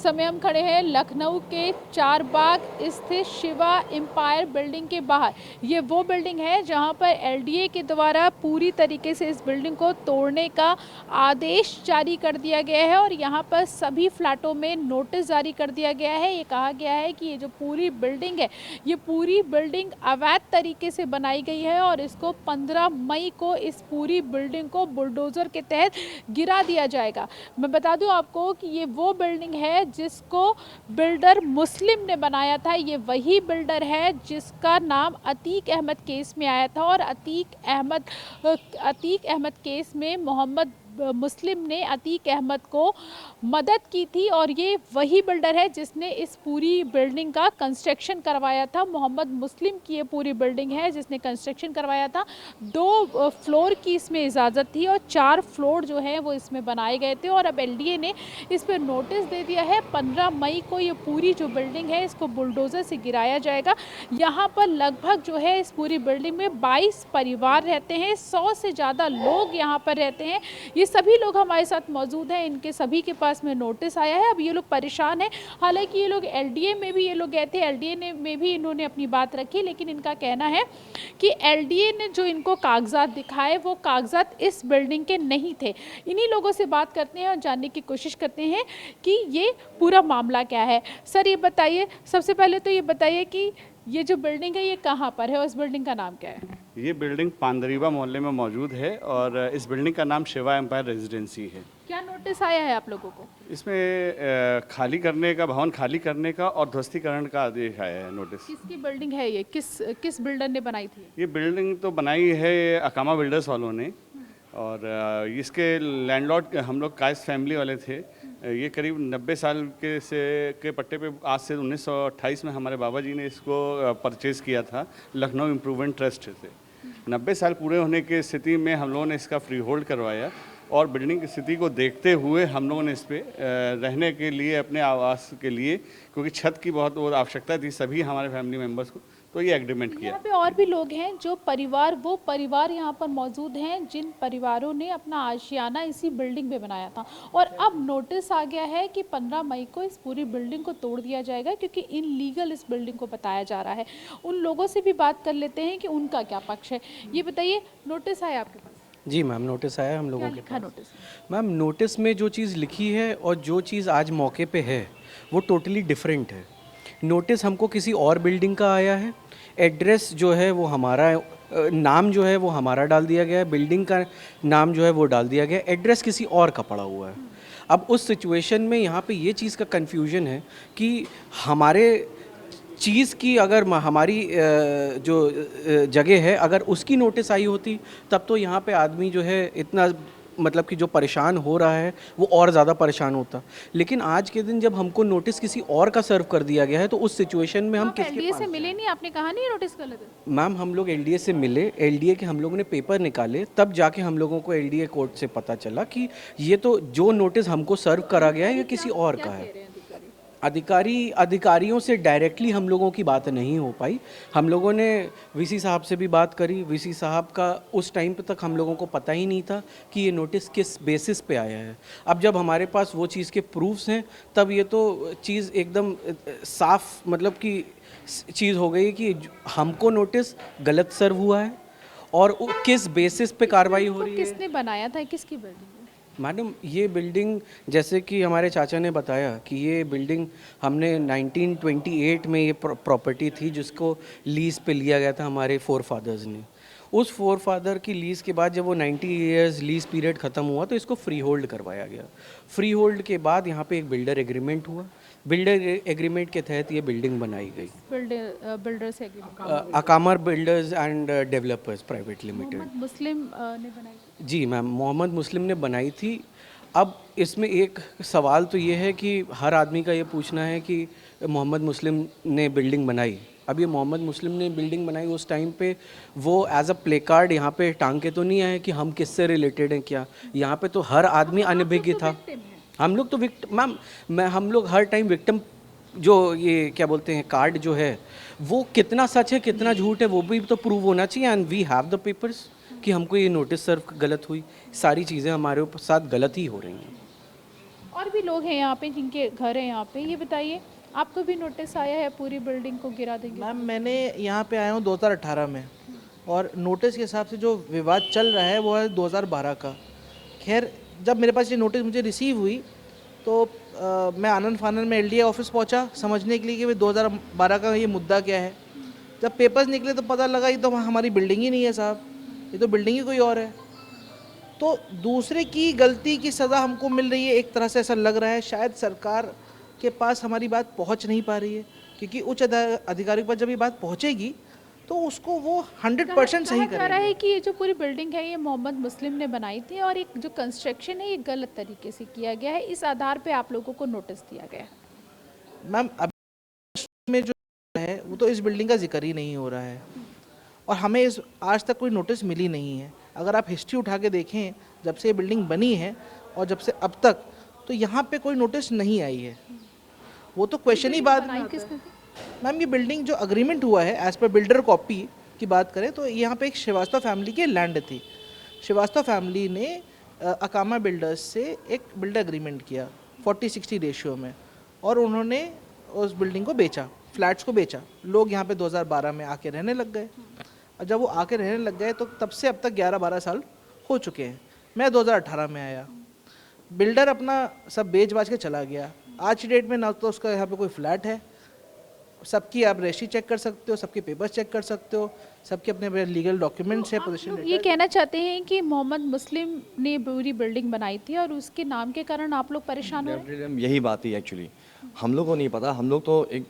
समय हम खड़े हैं लखनऊ के चारबाग स्थित शिवा एम्पायर बिल्डिंग के बाहर। ये वो बिल्डिंग है जहां पर एलडीए के द्वारा पूरी तरीके से इस बिल्डिंग को तोड़ने का आदेश जारी कर दिया गया है और यहां पर सभी फ्लैटों में नोटिस जारी कर दिया गया है। ये कहा गया है कि ये जो पूरी बिल्डिंग है, ये पूरी बिल्डिंग अवैध तरीके से बनाई गई है और इसको 15 मई को इस पूरी बिल्डिंग को बुलडोजर के तहत गिरा दिया जाएगा। मैं बता दूं आपको कि ये वो बिल्डिंग है जिसको बिल्डर मुस्लिम ने बनाया था। ये वही बिल्डर है जिसका नाम अतीक अहमद केस में आया था और अतीक अहमद केस में मोहम्मद मुस्लिम ने अतीक अहमद को मदद की थी और ये वही बिल्डर है जिसने इस पूरी बिल्डिंग का कंस्ट्रक्शन करवाया था। मोहम्मद मुस्लिम की ये पूरी बिल्डिंग है जिसने कंस्ट्रक्शन करवाया था। 2 फ्लोर की इसमें इजाज़त थी और 4 फ्लोर जो है वो इसमें बनाए गए थे और अब एलडीए ने इस पर नोटिस दे दिया है। 15 मई को ये पूरी जो बिल्डिंग है इसको बुलडोज़र से गिराया जाएगा। यहाँ पर लगभग जो है इस पूरी बिल्डिंग में 22 परिवार रहते हैं, 100 से ज़्यादा लोग यहाँ पर रहते हैं। ये सभी लोग हमारे साथ मौजूद हैं, इनके सभी के पास में नोटिस आया है। अब ये लोग परेशान हैं। हालांकि ये लोग एलडीए में भी ये लोग गए थे, एलडीए ने में भी इन्होंने अपनी बात रखी, लेकिन इनका कहना है कि एलडीए ने जो इनको कागजात दिखाए वो कागजात इस बिल्डिंग के नहीं थे। इन्हीं लोगों से बात करते हैं और जानने की कोशिश करते हैं कि ये पूरा मामला क्या है। सर ये बताइए, सबसे पहले तो ये बताइए कि ये जो बिल्डिंग है ये कहाँ पर है और इस बिल्डिंग का नाम क्या है? ये बिल्डिंग पांदरीवा मोहल्ले में मौजूद है और इस बिल्डिंग का नाम शिवा एम्पायर रेजिडेंसी है। क्या नोटिस आया है आप लोगों को? इसमें खाली करने का, भवन खाली करने का और ध्वस्तीकरण का आदेश आया है नोटिस। किसकी बिल्डिंग है ये? किस बिल्डर ने बनाई थी? ये बिल्डिंग तो बनाई है अकामा बिल्डर्स वालों ने और इसके लैंडलॉर्ड हम लोग काइस फैमिली वाले थे। ये करीब 90 साल के पट्टे पे आज से 1928 में हमारे बाबा जी ने इसको परचेज़ किया था लखनऊ इम्प्रूवमेंट ट्रस्ट से। 90 साल पूरे होने की स्थिति में हम लोगों ने इसका फ्री होल्ड करवाया और बिल्डिंग की स्थिति को देखते हुए हम लोगों ने इस पर रहने के लिए, अपने आवास के लिए, क्योंकि छत की बहुत आवश्यकता थी सभी हमारे फैमिली मेम्बर्स को, तो ये एग्रीमेंट किया। यहाँ पे और भी लोग हैं जो वो परिवार यहाँ पर मौजूद हैं जिन परिवारों ने अपना आशियाना इसी बिल्डिंग में बनाया था और अब नोटिस आ गया है कि 15 मई को इस पूरी बिल्डिंग को तोड़ दिया जाएगा क्योंकि इनलीगल इस बिल्डिंग को बताया जा रहा है। उन लोगों से भी बात कर लेते हैं कि उनका क्या पक्ष है। ये बताइए, नोटिस आया आपके पास? जी मैम, नोटिस आया हम लोगों के पास। नोटिस मैम, नोटिस में जो चीज़ लिखी है और जो चीज़ आज मौके पे है वो टोटली डिफरेंट है। नोटिस हमको किसी और बिल्डिंग का आया है, एड्रेस जो है वो हमारा, नाम जो है वो हमारा डाल दिया गया है, बिल्डिंग का नाम जो है वो डाल दिया गया है, एड्रेस किसी और का पड़ा हुआ है। अब उस सिचुएशन में यहाँ पे ये चीज़ का कन्फ्यूजन है कि हमारे चीज़ की अगर हमारी जो जगह है अगर उसकी नोटिस आई होती तब तो यहाँ पे आदमी जो है इतना, मतलब कि जो परेशान हो रहा है वो और ज़्यादा परेशान होता। लेकिन आज के दिन जब हमको नोटिस किसी और का सर्व कर दिया गया है तो उस सिचुएशन में हम किसके एलडीए पास से मिले नहीं? आपने कहा नहीं नोटिस गलत है? मैम, हम लोग एलडीए से मिले, एलडीए के हम लोगों ने पेपर निकाले, तब जाके हम लोगों को एलडीए कोर्ट से पता चला कि ये तो जो नोटिस हमको सर्व करा गया है ये किसी और का है। अधिकारियों से डायरेक्टली हम लोगों की बात नहीं हो पाई। हम लोगों ने वीसी साहब से भी बात करी। वीसी साहब का उस टाइम पे तक हम लोगों को पता ही नहीं था कि ये नोटिस किस बेसिस पे आया है। अब जब हमारे पास वो चीज़ के प्रूफ्स हैं तब ये तो चीज़ एकदम साफ, मतलब कि चीज़ हो गई कि हमको नोटिस गलत सर्व हुआ है और किस बेसिस पे कार्रवाई हो रही है। किसने बनाया था? किसकी बिल्डिंग? मैडम, ये बिल्डिंग जैसे कि हमारे चाचा ने बताया कि ये बिल्डिंग हमने 1928 में ये प्रॉपर्टी थी जिसको लीज़ पे लिया गया था हमारे फोरफादर्स ने। उस फोरफादर की लीज़ के बाद जब वो 90 इयर्स लीज़ पीरियड ख़त्म हुआ तो इसको फ्री होल्ड करवाया गया। फ्री होल्ड के बाद यहाँ पे एक बिल्डर एग्रीमेंट हुआ। बिल्डर एग्रीमेंट के तहत ये बिल्डिंग बनाई गई। बिल्डर से agreement? Akamar builders and developers private limited. Mohammad Muslim ने बनाई? जी मैम, मोहम्मद मुस्लिम ने बनाई थी। अब इसमें एक सवाल तो ये है कि हर आदमी का ये पूछना है कि मोहम्मद मुस्लिम ने बिल्डिंग बनाई। अब ये मोहम्मद मुस्लिम ने बिल्डिंग बनाई उस टाइम पे वो एज अ प्ले कार्ड यहाँ पे टांग के तो नहीं आए कि हम किससे रिलेटेड हैं क्या। यहाँ पे तो हर आदमी अनभिज्ञ था। हम लोग तो मैम हम लोग हर टाइम विक्टिम, जो ये क्या बोलते हैं कार्ड जो है वो कितना सच है कितना झूठ है वो भी तो प्रूव होना चाहिए। And we have the papers कि हमको ये नोटिस सर्व गलत हुई, सारी चीज़ें हमारे साथ गलत ही हो रही हैं। और भी लोग हैं यहाँ पे जिनके घर है यहाँ पे, ये बताइए आपको भी नोटिस आया है पूरी बिल्डिंग को गिरा देंगे? मैम मैंने यहाँ पे आया हूँ 2018 में, और नोटिस के हिसाब से जो विवाद चल रहा है वो है 2012 का। खैर जब मेरे पास ये नोटिस मुझे रिसीव हुई तो मैं आनंद फानन में एलडीए ऑफिस पहुँचा समझने के लिए कि भाई 2012 का ये मुद्दा क्या है। जब पेपर्स निकले तो पता लगा ये तो हमारी बिल्डिंग ही नहीं है साहब, ये तो बिल्डिंग ही कोई और है। तो दूसरे की गलती की सज़ा हमको मिल रही है, एक तरह से ऐसा लग रहा है शायद सरकार के पास हमारी बात पहुंच नहीं पा रही है, क्योंकि उच्च अधिकारी के पास जब ये बात पहुंचेगी तो उसको वो 100% सही कहा जा रहा करेंगे। है कि ये जो पूरी बिल्डिंग है ये मोहम्मद मुस्लिम ने बनाई थी और एक जो कंस्ट्रक्शन है ये गलत तरीके से किया गया है, इस आधार पे आप लोगों को नोटिस दिया गया है। मैम अभी में जो है वो तो इस बिल्डिंग का जिक्र ही नहीं हो रहा है, और हमें इस आज तक कोई नोटिस मिली नहीं है। अगर आप हिस्ट्री उठा के देखें जब से ये बिल्डिंग बनी है और जब से अब तक, तो यहाँ पे कोई नोटिस नहीं आई है। वो तो क्वेश्चन ही बाद में बनाई आता है। किसने थी? मैम ये बिल्डिंग जो अग्रीमेंट हुआ है एज पर बिल्डर कॉपी की बात करें तो यहाँ पे एक श्रीवास्तव फैमिली की लैंड थी। श्रीवास्तव फैमिली ने अकामा बिल्डर्स से एक बिल्डर अग्रीमेंट किया 40-60 रेशियो में, और उन्होंने उस बिल्डिंग को बेचा, फ्लैट्स को बेचा। लोग यहाँ पे 2012 में आके रहने लग गए, और जब वो आके रहने लग गए तो तब से अब तक 11-12 साल हो चुके हैं। मैं 2018 में आया, बिल्डर अपना सब बेच बाच के चला गया। आज की डेट में ना तो उसका यहाँ पे कोई फ्लैट है, सबकी आप रजिस्ट्री चेक कर सकते हो, सबके पेपर्स चेक कर सकते हो, सबके अपने लीगल डॉक्यूमेंट्स है, पोजीशन लोग ये कहना चाहते हैं कि मोहम्मद मुस्लिम ने पूरी बिल्डिंग बनाई थी और उसके नाम के कारण आप लोग परेशान हो रहे हैं? डेफिनेटली यही बात ही एक्चुअली हम लोग को नहीं पता। हम लोग तो एक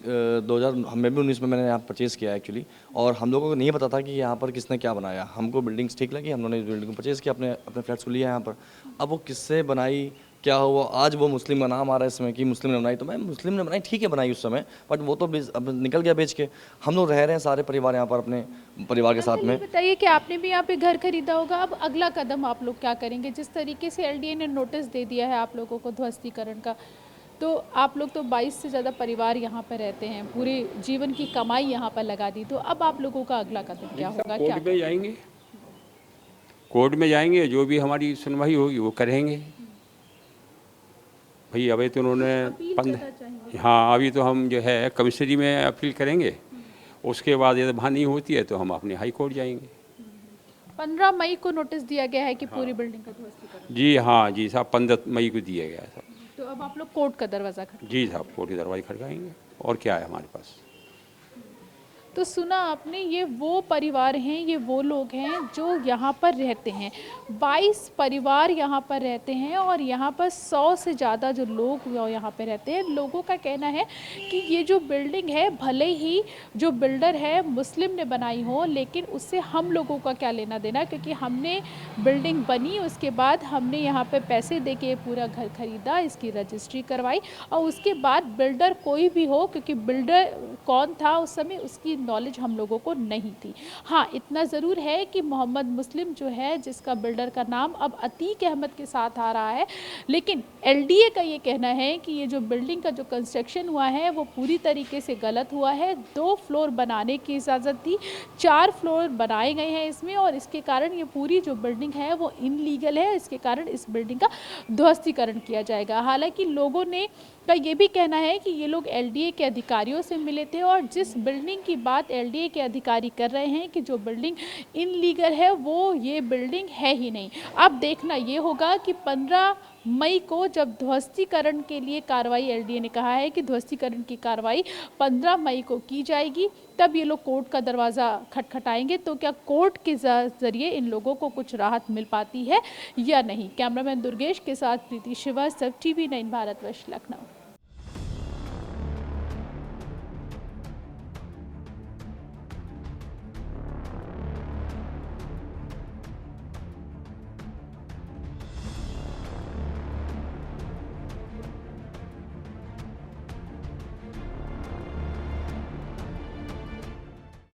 2019 में मैंने यहाँ परचेज़ किया एक्चुअली, और हम लोगों को नहीं पता था कि यहाँ पर किसने क्या बनाया। हमको बिल्डिंग्स ठीक लगी, हम लोगों ने इस बिल्डिंग को परचेज़ किया, अपने अपने फ्लैट्स को लिया यहाँ पर। अब वो किससे बनाई, क्या हुआ, आज वो मुस्लिम का नाम आ रहा है इसमें कि मुस्लिम ने बनाई। तो मैं मुस्लिम ने बनाई, ठीक है बनाई उस समय, बट वो तो अब निकल गया बेच के। हम लोग रह रहे हैं सारे परिवार यहाँ पर अपने परिवार के साथ अच्छा, में। ये बताइए कि आपने भी यहाँ पे घर खरीदा होगा, अब अगला कदम आप लोग क्या करेंगे? जिस तरीके से एलडीए ने नोटिस दे दिया है आप लोगों को ध्वस्तीकरण का, तो आप लोग तो 22 से ज़्यादा परिवार यहाँ पर रहते हैं, पूरे जीवन की कमाई यहाँ पर लगा दी, तो अब आप लोगों का अगला कदम क्या होगा? क्या कोर्ट में जाएंगे, कोर्ट में जाएंगे, जो भी हमारी सुनवाई होगी वो करेंगे। भाई अभी तो उन्होंने हाँ, अभी तो हम जो है कमिश्नरी में अपील करेंगे, उसके बाद यदि वहाँ नहीं होती है तो हम अपने हाई कोर्ट जाएंगे। 15 मई को नोटिस दिया गया है कि पूरी बिल्डिंग का ध्वस्तीकरण। जी हाँ जी साहब, 15 मई को दिया गया है। तो अब आप लोग कोर्ट का दरवाज़ा खटखटाएंगे? जी साहब, कोर्ट के दरवाजे खड़काएंगे, और क्या है हमारे पास। तो सुना आपने, ये वो परिवार हैं, ये वो लोग हैं जो यहाँ पर रहते हैं। 22 परिवार यहाँ पर रहते हैं और यहाँ पर 100 से ज़्यादा जो लोग यहाँ पे रहते हैं। लोगों का कहना है कि ये जो बिल्डिंग है, भले ही जो बिल्डर है मुस्लिम ने बनाई हो, लेकिन उससे हम लोगों का क्या लेना देना, क्योंकि हमने बिल्डिंग बनी, उसके बाद हमने यहाँ पे पैसे दे के पूरा घर खरीदा, इसकी रजिस्ट्री करवाई, और उसके बाद बिल्डर कोई भी हो, क्योंकि बिल्डर कौन था उस समय उसकी नॉलेज हम लोगों को नहीं थी। हाँ, इतना ज़रूर है कि मोहम्मद मुस्लिम जो है, जिसका बिल्डर का नाम अब अतीक अहमद के साथ आ रहा है, लेकिन एलडीए का ये कहना है कि ये जो बिल्डिंग का जो कंस्ट्रक्शन हुआ है वो पूरी तरीके से गलत हुआ है। 2 फ्लोर बनाने की इजाज़त थी, 4 फ्लोर बनाए गए हैं इसमें, और इसके कारण ये पूरी जो बिल्डिंग है वो इनलीगल है। इसके कारण इस बिल्डिंग का ध्वस्तीकरण किया जाएगा। हालांकि लोगों ने का ये भी कहना है कि ये लोग एलडीए के अधिकारियों से मिले थे, और जिस बिल्डिंग की बात एलडीए के अधिकारी कर रहे हैं कि जो बिल्डिंग इनलीगल है वो ये बिल्डिंग है ही नहीं। अब देखना ये होगा कि 15 मई को जब ध्वस्तीकरण के लिए कार्रवाई, एलडीए ने कहा है कि ध्वस्तीकरण की कार्रवाई 15 मई को की जाएगी, तब ये लोग कोर्ट का दरवाज़ा खटखटाएंगे। तो क्या कोर्ट के ज़रिए इन लोगों को कुछ राहत मिल पाती है या नहीं? कैमरामैन दुर्गेश के साथ प्रीति श्रीवास्तव, TV9 भारतवर्ष, लखनऊ।